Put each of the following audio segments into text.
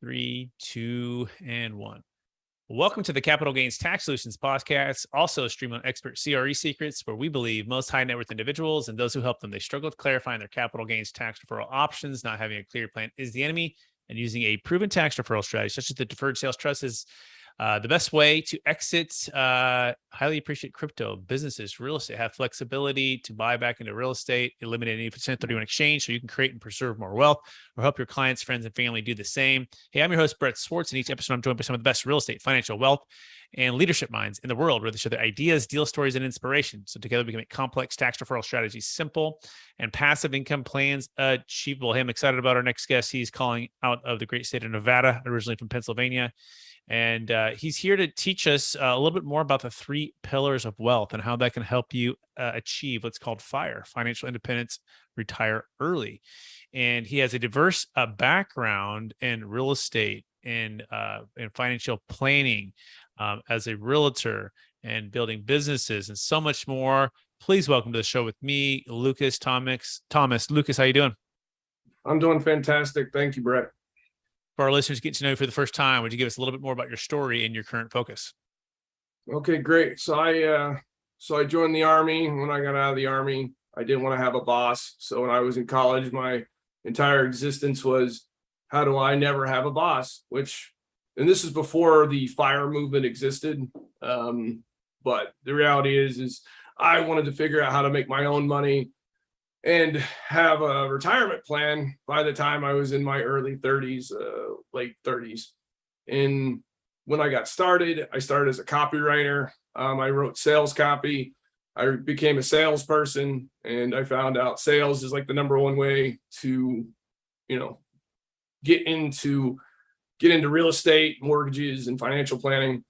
Three, two, and one. Welcome to the Capital Gains Tax Solutions podcast, also a stream on expert CRE secrets, where we believe most high net worth individuals and those who help them, they struggle with clarifying their capital gains tax deferral options. Not having a clear plan is the enemy, and using a proven tax deferral strategy, such as the deferred sales trust, is the best way to exit highly appreciated crypto businesses, real estate, have flexibility to buy back into real estate, eliminate any 1031 exchange so you can create and preserve more wealth, or help your clients, friends, and family do the same. Hey, I'm your host, Brett Swartz, and each episode I'm joined by some of the best real estate, financial, wealth, and leadership minds in the world, where they share their ideas, deal stories, and inspiration. So together we can make complex tax deferral strategies simple and passive income plans achievable. Hey, I'm excited about our next guest. He's calling out of the great state of Nevada, originally from Pennsylvania. And he's here to teach us a little bit more about the three pillars of wealth and how that can help you achieve what's called FIRE, financial independence, retire early. And he has a diverse background in real estate and financial planning as a realtor and building businesses and so much more. Please welcome to the show with me, Lucas Thomas. Lucas, how you doing? I'm doing fantastic. Thank you, Brett. For our listeners getting to know you for the first time, would you give us a little bit more about your story and your current focus? Okay, great. So I joined the Army. When I got out of the Army, I didn't want to have a boss. So when I was in college, my entire existence was, how do I never have a boss? And this is before the FIRE movement existed. But the reality is I wanted to figure out how to make my own money and have a retirement plan by the time I was in my early 30s, late 30s. And when I got started, I started as a copywriter. I wrote sales copy. I became a salesperson, and I found out sales is like the number one way to, get into real estate, mortgages, and financial planning.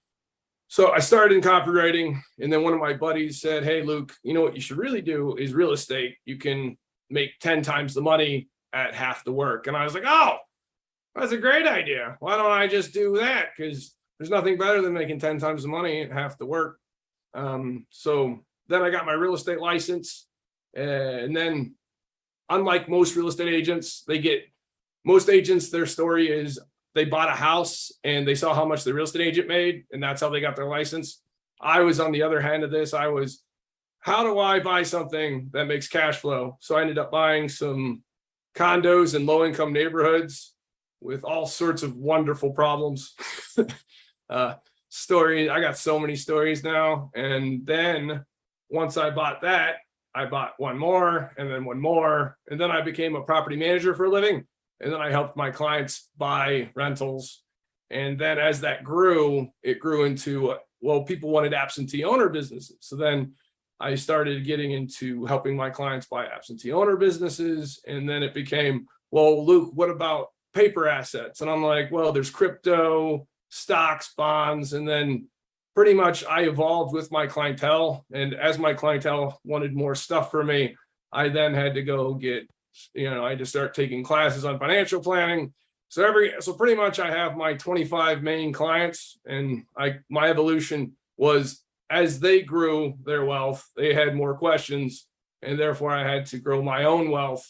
So I started in copywriting, and then one of my buddies said, "Hey, Luke, you know what you should really do is real estate. You can make 10 times the money at half the work." And I was like, "Oh, that's a great idea. Why don't I just do that? Because there's nothing better than making 10 times the money at half the work." So then I got my real estate license. And then, unlike most real estate agents, their story is they bought a house and they saw how much the real estate agent made, and that's how they got their license. I was on the other hand of this. I was, how do I buy something that makes cash flow? So I ended up buying some condos in low-income neighborhoods with all sorts of wonderful problems. I got so many stories now. And then once I bought that, I bought one more and then one more. And then I became a property manager for a living. And then I helped my clients buy rentals. And then as that grew, it grew into, people wanted absentee owner businesses. So then I started getting into helping my clients buy absentee owner businesses. And then it became, Luke, what about paper assets? And I'm like, there's crypto, stocks, bonds. And then pretty much I evolved with my clientele. And as my clientele wanted more stuff from me, I then had to go get, I had to start taking classes on financial planning. So pretty much I have my 25 main clients, and my evolution was as they grew their wealth, they had more questions, and therefore I had to grow my own wealth.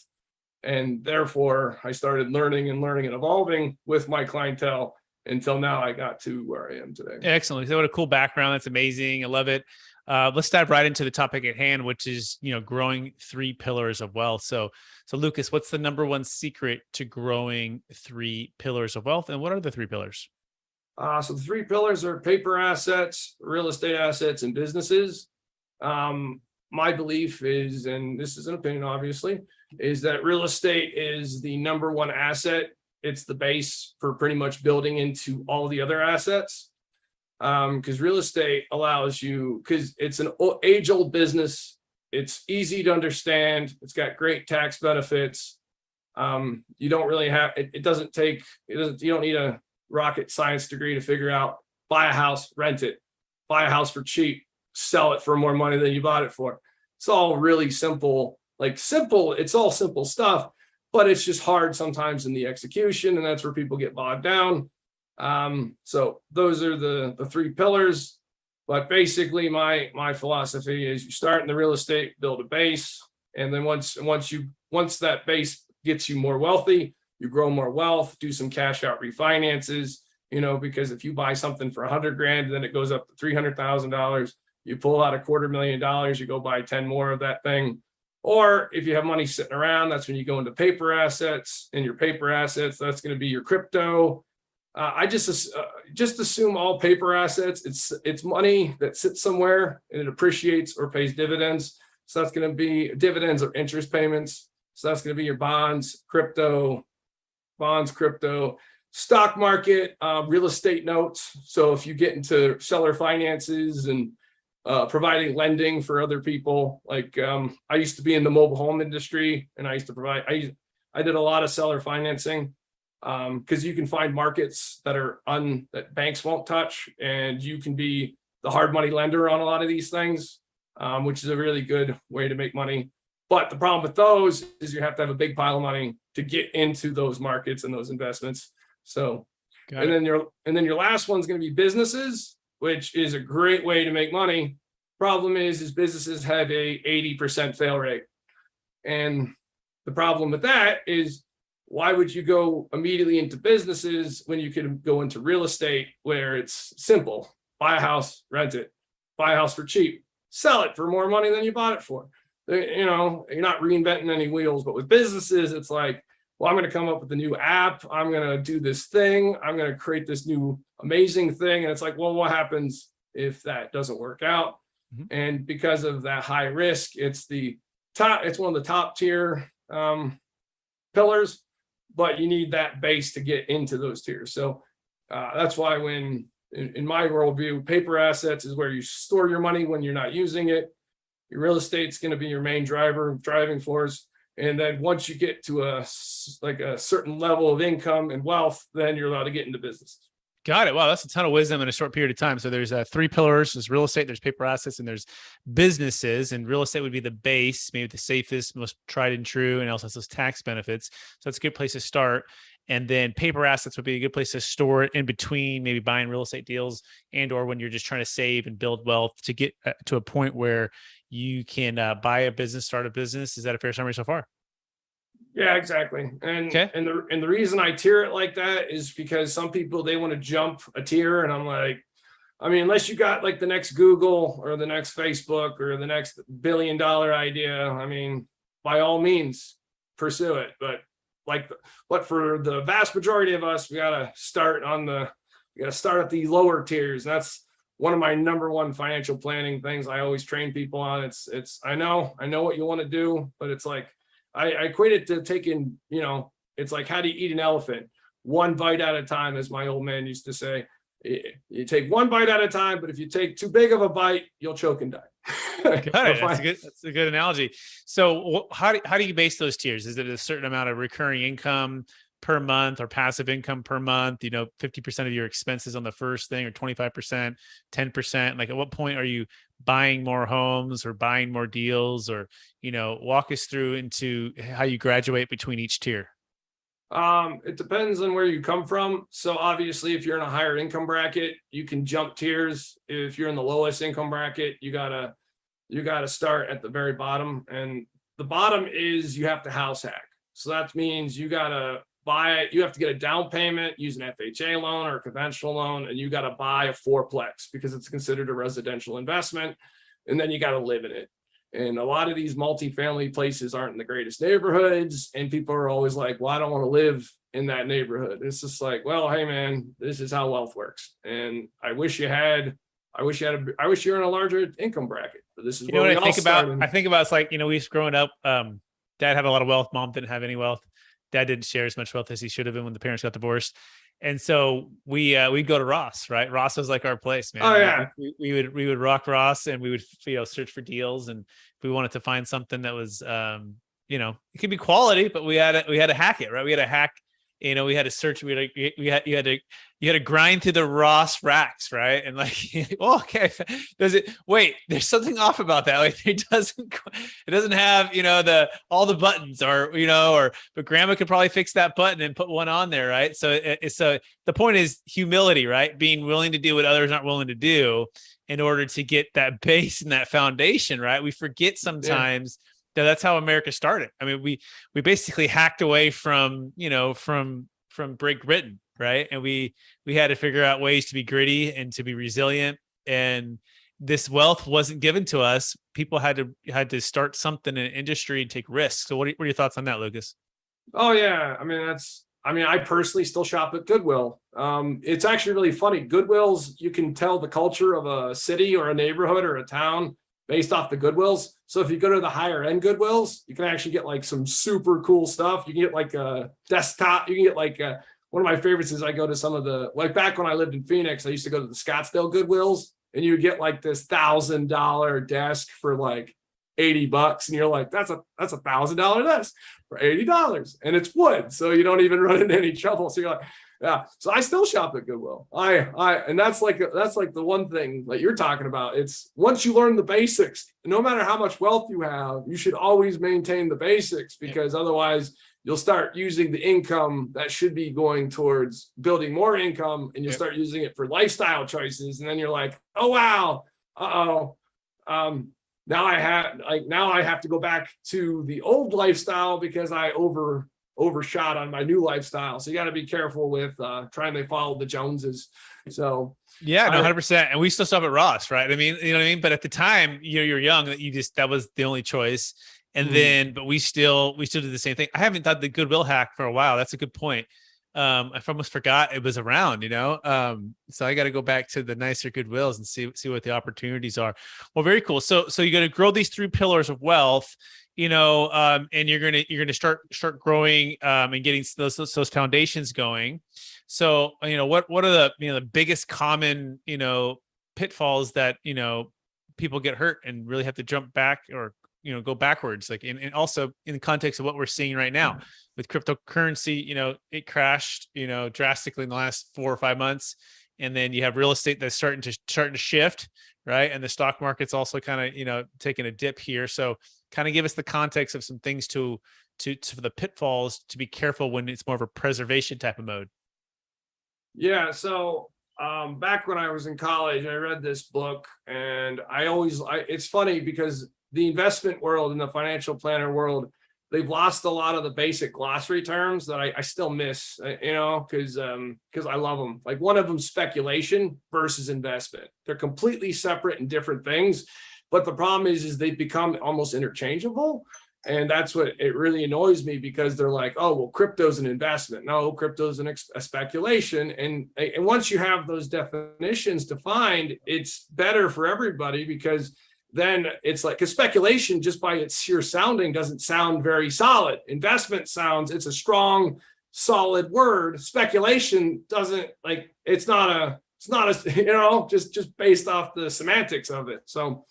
And therefore I started learning and evolving with my clientele until now I got to where I am today. Excellent. So what a cool background. That's amazing. I love it. Let's dive right into the topic at hand, which is, growing three pillars of wealth. So Lucas, what's the number one secret to growing three pillars of wealth? And what are the three pillars? So the three pillars are paper assets, real estate assets, and businesses. My belief is, and this is an opinion, obviously, is that real estate is the number one asset. It's the base for pretty much building into all the other assets. Because real estate allows you, because it's an age-old business, it's easy to understand, it's got great tax benefits. You don't really have, you don't need a rocket science degree to figure out, buy a house, rent it, buy a house for cheap, sell it for more money than you bought it for. It's all really simple, it's all simple stuff, but it's just hard sometimes in the execution, and that's where people get bogged down. So those are the three pillars. But basically my philosophy is you start in the real estate, build a base, and then once that base gets you more wealthy, you grow more wealth, do some cash out refinances, because if you buy something for 100 grand, then it goes up to $300,000. You pull out $250,000, you go buy 10 more of that thing. Or if you have money sitting around, that's when you go into paper assets. And your paper assets, that's going to be your crypto. I just assume all paper assets. It's money that sits somewhere and it appreciates or pays dividends. So that's going to be dividends or interest payments. So that's going to be your bonds, crypto, stock market, real estate notes. So if you get into seller finances and providing lending for other people, like I used to be in the mobile home industry, and I used to provide. I did a lot of seller financing because you can find markets that banks won't touch, and you can be the hard money lender on a lot of these things, which is a really good way to make money. But the problem with those is you have to have a big pile of money to get into those markets and those investments. So, then your last one's going to be businesses, which is a great way to make money. Problem is businesses have a 80% fail rate. And the problem with that is, why would you go immediately into businesses when you could go into real estate where it's simple? Buy a house, rent it, buy a house for cheap, sell it for more money than you bought it for. You're not reinventing any wheels. But with businesses, it's like, well, I'm going to come up with a new app. I'm going to do this thing. I'm going to create this new amazing thing. And it's like, well, what happens if that doesn't work out? Mm-hmm. And because of that high risk, it's one of the top tier pillars, but you need that base to get into those tiers. So that's why in my worldview, paper assets is where you store your money when you're not using it. Your real estate's going to be your main driving force. And then once you get to a certain level of income and wealth, then you're allowed to get into business. Got it. Wow, that's a ton of wisdom in a short period of time. So there's 3 pillars: there's real estate, there's paper assets, and there's businesses. And real estate would be the base, maybe the safest, most tried and true, and also has those tax benefits. So that's a good place to start. And then paper assets would be a good place to store it in between, maybe buying real estate deals or when you're just trying to save and build wealth to get to a point where you can buy a business, start a business. Is that a fair summary so far? Yeah, exactly. And the reason I tier it like that is because some people, they want to jump a tier, and I'm like, unless you got like the next Google or the next Facebook or the next $1 billion idea, by all means pursue it. But for the vast majority of us, we got to start at the lower tiers. And that's one of my number one financial planning things I always train people on. I know what you want to do, but it's like, I equate it to taking, it's like, how do you eat an elephant? One bite at a time, as my old man used to say. You take one bite at a time, but if you take too big of a bite, you'll choke and die. Got it. That's a good analogy. So how do you base those tiers? Is it a certain amount of recurring income per month or passive income per month? 50% of your expenses on the first thing, or 25%, 10%? Like, at what point are you buying more homes or buying more deals, or, walk us through into how you graduate between each tier? It depends on where you come from. So obviously, if you're in a higher income bracket, you can jump tiers. If you're in the lowest income bracket, you gotta start at the very bottom. And the bottom is you have to house hack. So that means you gotta buy it. You have to get a down payment, use an FHA loan or a conventional loan, and you got to buy a fourplex because it's considered a residential investment. And then you got to live in it. And a lot of these multifamily places aren't in the greatest neighborhoods. And people are always like, well, I don't want to live in that neighborhood. It's just like, well, hey man, this is how wealth works. And I wish you're in a larger income bracket. But this is what I think about. I think about, it's like, we growing up, dad had a lot of wealth. Mom didn't have any wealth. Dad didn't share as much wealth as he should have been when the parents got divorced. And so we'd go to Ross, right? Ross was like our place, man. Oh yeah. We would rock Ross, and we would, search for deals. And if we wanted to find something that was, it could be quality, but we had to hack it, right? We had to hack, we had to search, you had to grind through the Ross racks, right? And like, oh, okay, wait, there's something off about that. Like, it doesn't have, all the buttons, but grandma could probably fix that button and put one on there, right? So the point is humility, right? Being willing to do what others aren't willing to do in order to get that base and that foundation, right? We forget sometimes Yeah, that's how America started. I mean, we basically hacked away from, from Great Britain, right? And we had to figure out ways to be gritty and to be resilient. And this wealth wasn't given to us. People had to start something in an industry and take risks. So what are your thoughts on that, Lucas? Oh yeah, I personally still shop at Goodwill. It's actually really funny. Goodwills, you can tell the culture of a city or a neighborhood or a town based off the Goodwills. So if you go to the higher end Goodwills, you can actually get like some super cool stuff. You can get like a desktop. You can get like one of my favorites is I go to some of the, like back when I lived in Phoenix, I used to go to the Scottsdale Goodwills, and you get like this $1,000 desk for like $80, and you're like, that's a $1,000 desk for $80, and it's wood, so you don't even run into any trouble. So you're like, yeah. So I still shop at Goodwill. And that's like the one thing that you're talking about. It's once you learn the basics, no matter how much wealth you have, you should always maintain the basics, because otherwise you'll start using the income that should be going towards building more income, and you'll start using it for lifestyle choices. And then you're like, oh wow, now I have to go back to the old lifestyle because I overshot on my new lifestyle. So you got to be careful with trying to follow the Joneses. So yeah, no, 100%. And we still shop at Ross, right? I mean, you know what I mean? But at the time, you're young, that was the only choice. And then, but we still do the same thing. I haven't done the Goodwill hack for a while. That's a good point. I almost forgot it was around, so I got to go back to the nicer Goodwills and see what the opportunities are. Well, very cool. So you're going to grow these 3 pillars of wealth, and you're going to start growing, and getting those foundations going. So, what are the biggest common, pitfalls that, people get hurt and really have to jump back or, go backwards, like and also in the context of what we're seeing right now with cryptocurrency, it crashed, drastically in the last 4 or 5 months. And then you have real estate that's starting to shift, right? And the stock market's also kind of, taking a dip here. So kind of give us the context of some things to for the pitfalls to be careful when it's more of a preservation type of mode. Yeah. So back when I was in college, I read this book, and it's funny because the investment world and the financial planner world, they've lost a lot of the basic glossary terms that I still miss, because I love them. Like one of them, speculation versus investment. They're completely separate and different things. But the problem is they've become almost interchangeable. And that's what it really annoys me, because they're like, oh, well, crypto's an investment. No, crypto's a speculation. And once you have those definitions defined, it's better for everybody, because then it's like, because speculation just by its sheer sounding doesn't sound very solid. Investment it's a strong, solid word. Speculation doesn't, like, it's not a, just based off the semantics of it. So,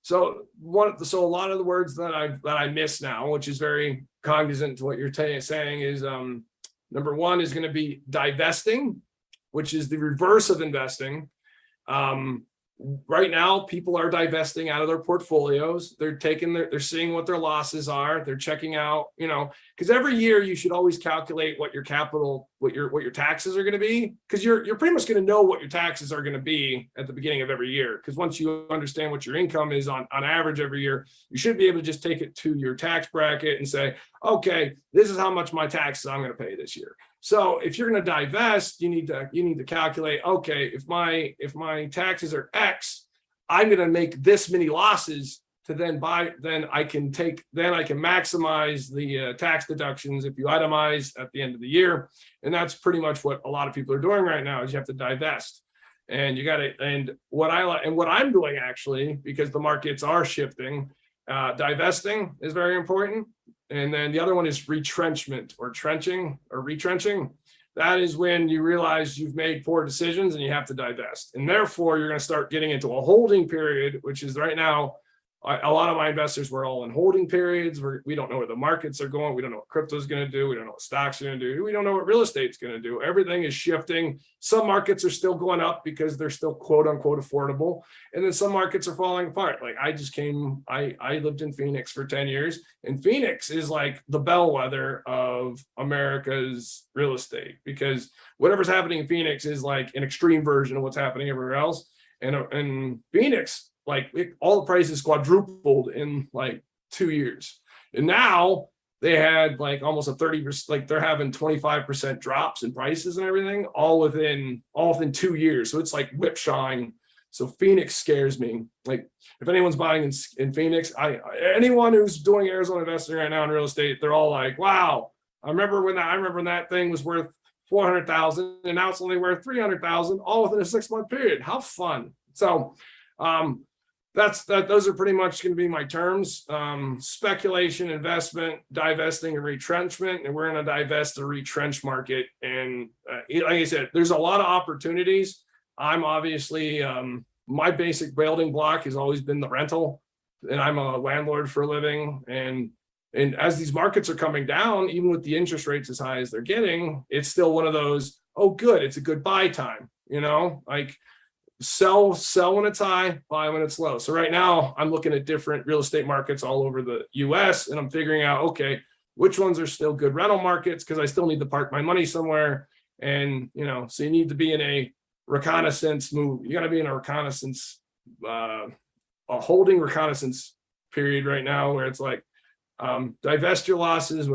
so a lot of the words that I miss now, which is very cognizant to what you're saying, is number one is going to be divesting, which is the reverse of investing. Right now, people are divesting out of their portfolios. They're seeing what their losses are. They're checking out, because every year you should always calculate what your capital, what your taxes are going to be, because you're pretty much going to know what your taxes are going to be at the beginning of every year. Because once you understand what your income is on average every year, you should be able to just take it to your tax bracket and say, okay, this is how much my taxes I'm going to pay this year. So if you're going to divest, you need to calculate, okay, if my taxes are X, I'm going to make this many losses to then I can maximize the tax deductions if you itemize at the end of the year. And that's pretty much what a lot of people are doing right now, is you have to divest. And what I'm doing, actually, because the markets are shifting, divesting is very important. And then the other one is retrenchment or retrenching. That is when you realize you've made poor decisions and you have to divest. And therefore, you're going to start getting into a holding period, which is right now, a lot of my investors were all in holding periods where we don't know where the markets are going. We don't know what crypto is going to do. We don't know what stocks are going to do. We don't know what real estate's going to do. Everything is shifting. Some markets are still going up because they're still quote unquote affordable. And then some markets are falling apart. Like I lived in Phoenix for 10 years, and Phoenix is like the bellwether of America's real estate, because whatever's happening in Phoenix is like an extreme version of what's happening everywhere else. And Phoenix, all the prices quadrupled in like 2 years. And now they had like almost a 30%, like they're having 25% drops in prices and everything, all within 2 years. So it's like whipshawing. So Phoenix scares me. Like if anyone's buying in Phoenix, anyone who's doing Arizona investing right now in real estate, they're all like, wow, I remember when that thing was worth 400,000 and now it's only worth 300,000 all within a 6-month period. How fun. So those are pretty much going to be my terms. Speculation, investment, divesting, and retrenchment. And we're in a divest or retrench market. And like I said, there's a lot of opportunities. I'm obviously, my basic building block has always been the rental, and I'm a landlord for a living. And as these markets are coming down, even with the interest rates as high as they're getting, it's still one of those, oh, good, it's a good buy time, like sell when it's high, buy when it's low. So right now I'm looking at different real estate markets all over the US, and I'm figuring out, okay, which ones are still good rental markets, because I still need to park my money somewhere. And, so you need to be in a reconnaissance move. You got to be in a reconnaissance, a holding reconnaissance period right now, where it's like, divest your losses,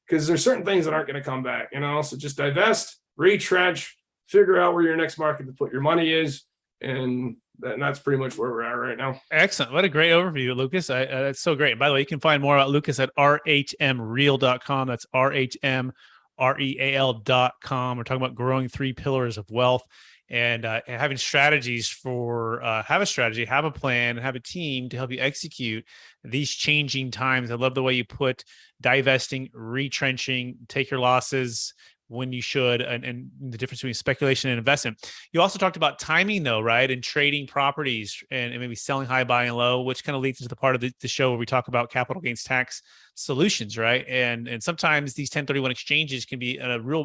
because there's certain things that aren't going to come back, so just divest, retrench, figure out where your next market to put your money is. And that's pretty much where we're at right now. Excellent. What a great overview, Lucas. That's so great. By the way, you can find more about Lucas at rhmreal.com. That's rhmreal.com. We're talking about growing 3 pillars of wealth and having strategies for have a strategy, have a plan, have a team to help you execute these changing times. I love the way you put divesting, retrenching, take your losses when you should, and the difference between speculation and investment. You also talked about timing though, right? And trading properties and maybe selling high, buying low, which kind of leads into the part of the show where we talk about capital gains tax solutions, right? And sometimes these 1031 exchanges can be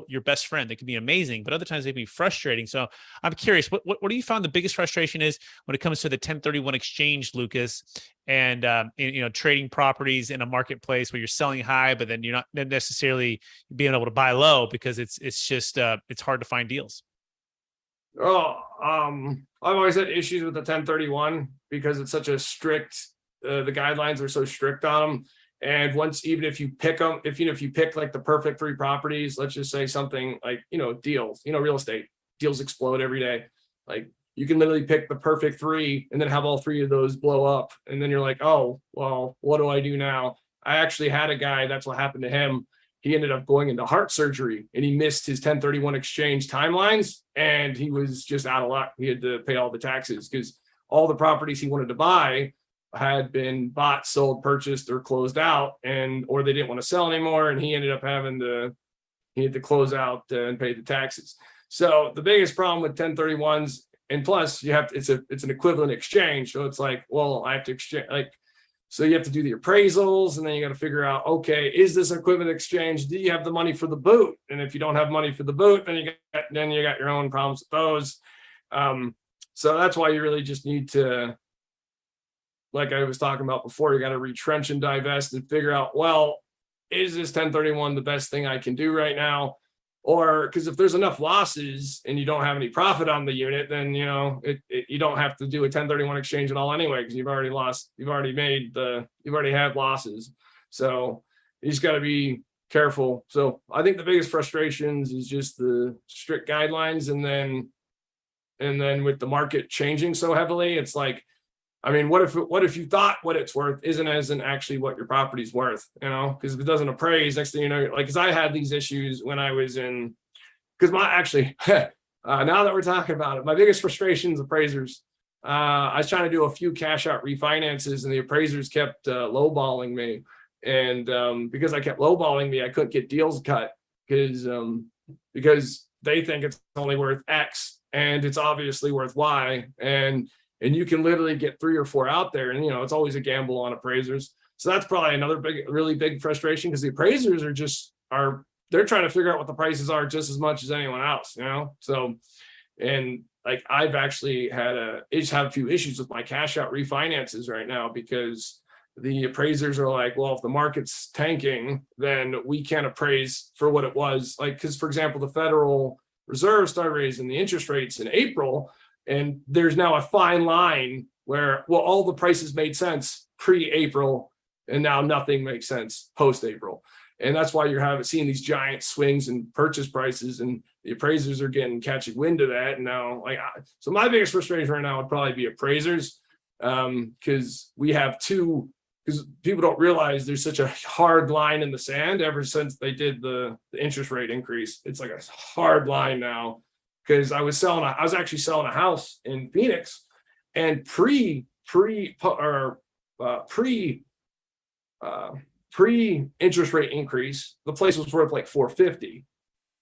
your best friend. They can be amazing, but other times they can be frustrating. So I'm curious, what do you find the biggest frustration is when it comes to the 1031 exchange, Lucas, and trading properties in a marketplace where you're selling high, but then you're not necessarily being able to buy low because it's just it's hard to find deals? I've always had issues with the 1031 because it's such a strict, the guidelines are so strict on them. And even if you pick them, if you pick like the perfect 3 properties, let's just say something like, deals, real estate deals explode every day. Like you can literally pick the perfect 3 and then have all 3 of those blow up. And then you're like, oh, well, what do I do now? I actually had a guy, that's what happened to him. He ended up going into heart surgery and he missed his 1031 exchange timelines and he was just out of luck. He had to pay all the taxes because all the properties he wanted to buy had been bought, sold, purchased, or closed out, or they didn't want to sell anymore. And he ended up he had to close out and pay the taxes. So the biggest problem with 1031s, and plus it's an equivalent exchange. So it's like, well, I have to exchange, so you have to do the appraisals and then you got to figure out, okay, is this equivalent exchange? Do you have the money for the boot? And if you don't have money for the boot, then you got your own problems with those. So that's why you really just need to, like I was talking about before, you got to retrench and divest and figure out, well, is this 1031 the best thing I can do right now? Or because if there's enough losses and you don't have any profit on the unit, then, you don't have to do a 1031 exchange at all anyway, because you've already had losses. So you just got to be careful. So I think the biggest frustrations is just the strict guidelines. And then with the market changing so heavily, it's like, I mean, what if you thought what it's worth isn't actually what your property's worth, because if it doesn't appraise, next thing you know, because I had these issues when I was in, because now that we're talking about it, my biggest frustration is appraisers. I was trying to do a few cash out refinances and the appraisers kept lowballing me. And because I kept lowballing me, I couldn't get deals cut because they think it's only worth X and it's obviously worth Y. And you can literally get 3 or 4 out there. And, it's always a gamble on appraisers. So that's probably another really big frustration because the appraisers they're trying to figure out what the prices are just as much as anyone else, So, and like I've actually had a few issues with my cash out refinances right now because the appraisers are like, well, if the market's tanking, then we can't appraise for what it was. Like, because for example, the Federal Reserve started raising the interest rates in April. And there's now a fine line where, well, all the prices made sense pre-April. And now nothing makes sense post-April. And that's why you're seeing these giant swings in purchase prices, and the appraisers are catching wind of that. And now, so my biggest frustration right now would probably be appraisers, because because people don't realize there's such a hard line in the sand ever since they did the interest rate increase. It's like a hard line now, because I was actually selling a house in Phoenix, and pre interest rate increase, the place was worth like $450.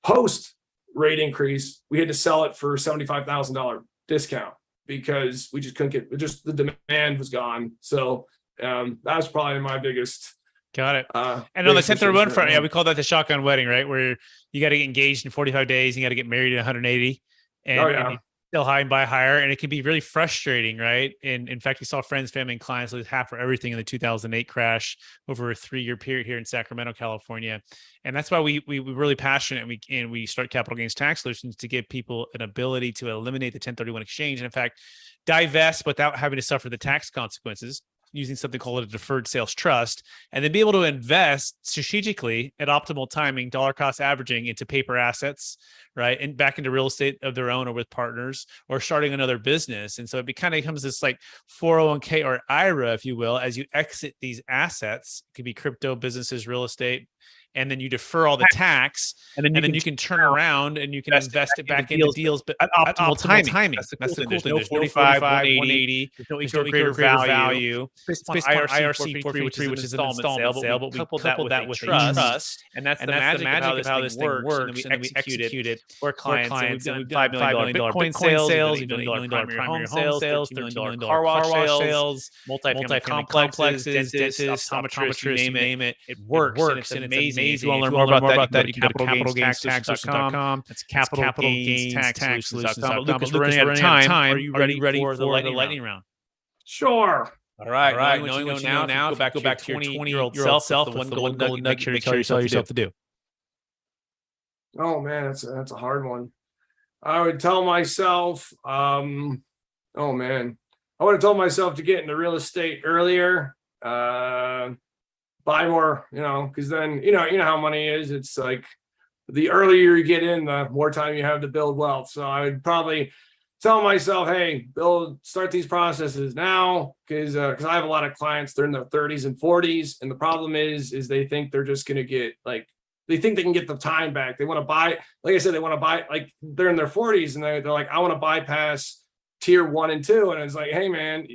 Post rate increase, we had to sell it for $75,000 discount because we just couldn't get, the demand was gone. So that was probably my biggest. Got it. And on the 1031 front, yeah, we call that the shotgun wedding, right? Where you got to get engaged in 45 days, you got to get married in 180, and you still high and buy higher, and it can be really frustrating, right? And in fact, we saw friends, family, and clients lose half or everything in the 2008 crash over a 3-year period here in Sacramento, California. And that's why we're really passionate, and we start capital gains tax solutions to give people an ability to eliminate the 1031 exchange, and in fact, divest without having to suffer the tax consequences, using something called a deferred sales trust, and then be able to invest strategically at optimal timing, dollar cost averaging into paper assets, right? And back into real estate of their own, or with partners, or starting another business. And so it kind of becomes this like 401k or IRA, if you will, as you exit these assets. It could be crypto, businesses, real estate. And then you defer all the tax, and then you can turn around and you can invest it back into deals, but at optimal timing. That's the cool thing. There's no 45, 180, there's no equal greater value. It's based on IRC 433, which is an installment sale, but we coupled that with a trust. And that's the magic of how this thing works. And then we execute it for clients. And we've done $5 million Bitcoin sales, we've done $8 million primary home sales, $13 million car wash sales, multifamily complexes, dentists, optometrists, you name it. It works, and it's amazing. If you want to learn more about that, you can go to capitalgainstaxsolutions.com. That's capitalgainstaxsolutions.com. But Lucas, we're running out of time. Are you ready for the lightning round? Sure. All right. Knowing what you know now, go back to your 20-year-old self with one golden nugget to tell yourself to do. Oh man, that's a hard one. I would tell myself, I would have told myself to get into real estate earlier. Buy more, because then you know how money is. It's like the earlier you get in, the more time you have to build wealth. So I would probably tell myself, hey, start these processes now, because I have a lot of clients, they're in their 30s and 40s, and the problem is they think they're just going to get they think they can get the time back. They want to buy, like I said, they want to buy, like they're in their 40s and they're like, I want to bypass tier 1 and 2. And it's like, hey man,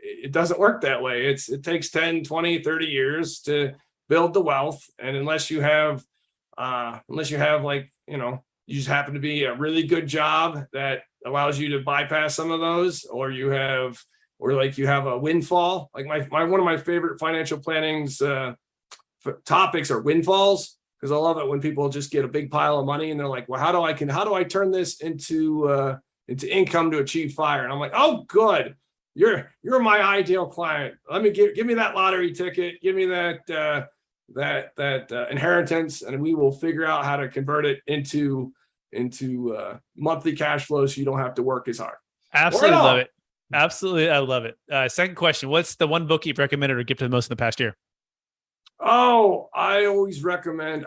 it doesn't work that way. It takes 10, 20, 30 years to build the wealth. And unless you have you just happen to be a really good job that allows you to bypass some of those, or you have a windfall. Like one of my favorite financial planning's topics are windfalls, because I love it when people just get a big pile of money and they're like, well, how do I turn this into income to achieve FIRE? And I'm like, oh, good. You're my ideal client. Let me give me that lottery ticket. Give me that inheritance, and we will figure out how to convert it into monthly cash flow, so you don't have to work as hard. Absolutely love it. Absolutely, I love it. Second question: what's the one book you've recommended or gifted the most in the past year? Oh, I always recommend.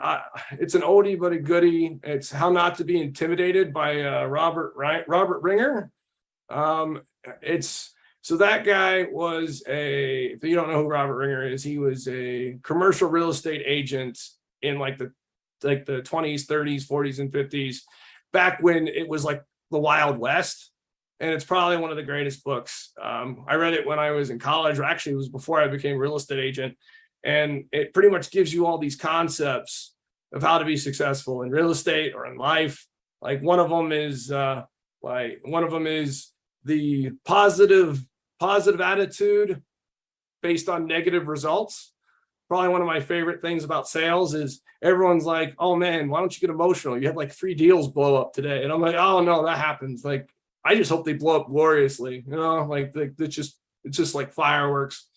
It's an oldie but a goodie. It's How Not to Be Intimidated by Robert Ringer. So that guy was if you don't know who Robert Ringer is, he was a commercial real estate agent in the 20s, 30s, 40s, and 50s, back when it was like the Wild West. And it's probably one of the greatest books. I read it when I was in college, or actually it was before I became a real estate agent. And it pretty much gives you all these concepts of how to be successful in real estate or in life. Like one of them is the positive attitude based on negative results. Probably one of my favorite things about sales is everyone's like, oh man, why don't you get emotional? You had like 3 deals blow up today. And I'm like, oh no, that happens. Like, I just hope they blow up gloriously, it's just like fireworks.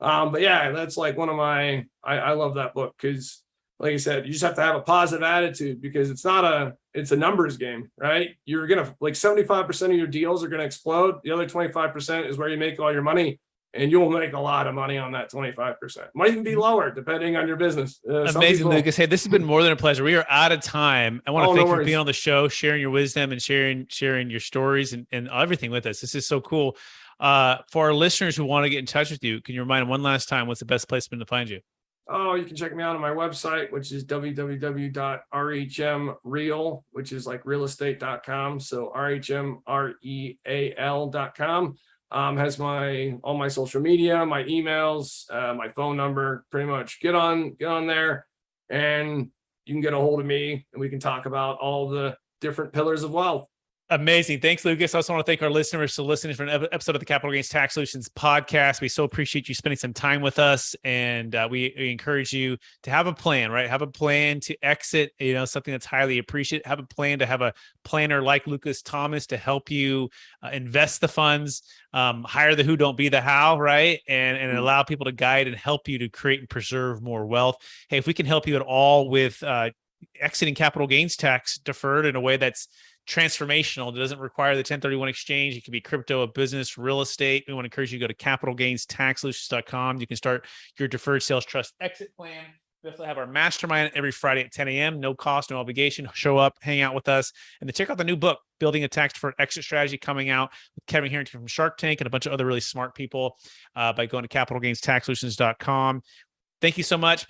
But yeah, that's like one of I love that book, because like I said, you just have to have a positive attitude, because it's a numbers game, right? You're going to 75% of your deals are going to explode. The other 25% is where you make all your money. and you'll make a lot of money on that 25%. Might even be lower depending on your business. Amazing, Lucas. Hey, this has been more than a pleasure. We are out of time. I want to thank you for being on the show, sharing your wisdom and sharing your stories and everything with us. This is so cool. For our listeners who want to get in touch with you, can you remind them one last time what's the best place to find you? Oh, you can check me out on my website, which is www.rhmreal, which is like realestate.com. So rhmreal.com. Has all my social media, my emails, my phone number. Pretty much get on there, and you can get a hold of me, and we can talk about all the different pillars of wealth. Amazing. Thanks, Lucas. I also want to thank our listeners for listening for an episode of the Capital Gains Tax Solutions podcast. We so appreciate you spending some time with us. And we encourage you to have a plan, right? Have a plan to exit, something that's highly appreciated. Have a plan to have a planner like Lucas Thomas to help you invest the funds, hire the who, don't be the how, right? And allow people to guide and help you to create and preserve more wealth. Hey, if we can help you at all with exiting capital gains tax deferred in a way that's transformational, that doesn't require the 1031 exchange. It can be crypto, a business, real estate. We want to encourage you to go to capitalgainstaxsolutions.com. You can start your deferred sales trust exit plan. We also have our mastermind every Friday at 10 a.m. No cost, no obligation. Show up, hang out with us, and then check out the new book, Building a Tax Deferred Exit Strategy, coming out with Kevin Harrington from Shark Tank and a bunch of other really smart people by going to capitalgainstaxsolutions.com. Thank you so much.